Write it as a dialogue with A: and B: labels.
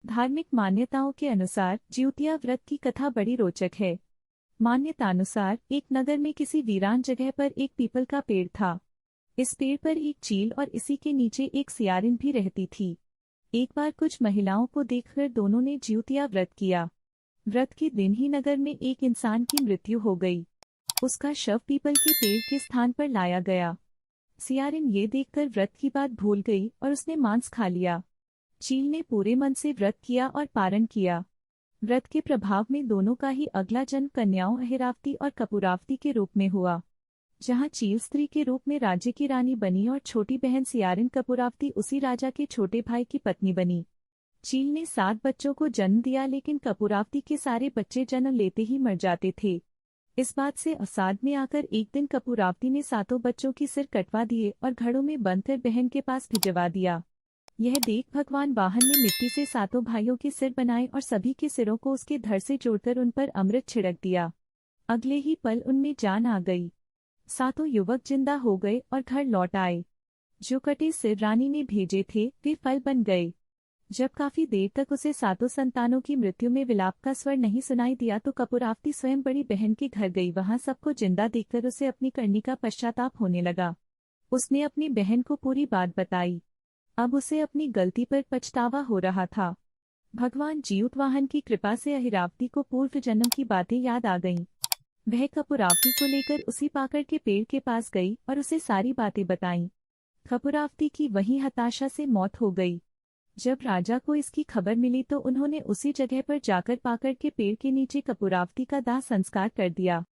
A: धार्मिक मान्यताओं के अनुसार जिउतिया व्रत की कथा बड़ी रोचक है। मान्यतानुसार एक नगर में किसी वीरान जगह पर एक पीपल का पेड़ था। इस पेड़ पर एक चील और इसी के नीचे एक सियारिन भी रहती थी। एक बार कुछ महिलाओं को देखकर दोनों ने जिउतिया व्रत किया। व्रत के दिन ही नगर में एक इंसान की मृत्यु हो गई। उसका शव पीपल के पेड़ के स्थान पर लाया गया। सियारिन ये देखकर व्रत की बात भूल गई और उसने मांस खा लिया। चील ने पूरे मन से व्रत किया और पारण किया। व्रत के प्रभाव में दोनों का ही अगला जन्म कन्याओं अहिरावती और कपूरावती के रूप में हुआ। जहाँ चील स्त्री के रूप में राज्य की रानी बनी और छोटी बहन सियारिन कपूरावती उसी राजा के छोटे भाई की पत्नी बनी। चील ने 7 बच्चों को जन्म दिया, लेकिन कपूरावती के सारे बच्चे जन्म लेते ही मर जाते थे। इस बात से अवसाद में आकर एक दिन कपूरावती ने 7 बच्चों की सिर कटवा दिए और घड़ों में बंधकर बहन के पास भिजवा दिया। यह देख भगवान वाहन ने मिट्टी से 7 भाइयों के सिर बनाए और सभी के सिरों को उसके धड़ से जोड़कर उन पर अमृत छिड़क दिया। अगले ही पल उनमें जान आ गई। 7 युवक जिंदा हो गए और घर लौट आए। जो कटे सिर रानी ने भेजे थे वे फल बन गए। जब काफी देर तक उसे 7 संतानों की मृत्यु में विलाप का स्वर नहीं सुनाई दिया तो कपूरावती स्वयं बड़ी बहन के घर गई। वहां सबको जिंदा देखकर उसे अपनी करनी का पश्चाताप होने लगा। उसने अपनी बहन को पूरी बात बताई। अब उसे अपनी गलती पर पछतावा हो रहा था। भगवान जिउतवाहन की कृपा से अहिरावती को पूर्व जन्म की बातें याद आ गईं। वह कपूरावती को लेकर उसी पाकड़ के पेड़ के पास गई और उसे सारी बातें बताईं। कपूरावती की वहीं हताशा से मौत हो गई। जब राजा को इसकी खबर मिली तो उन्होंने उसी जगह पर जाकर पाकड़ के पेड़ के नीचे कपूरावती का दाह संस्कार कर दिया।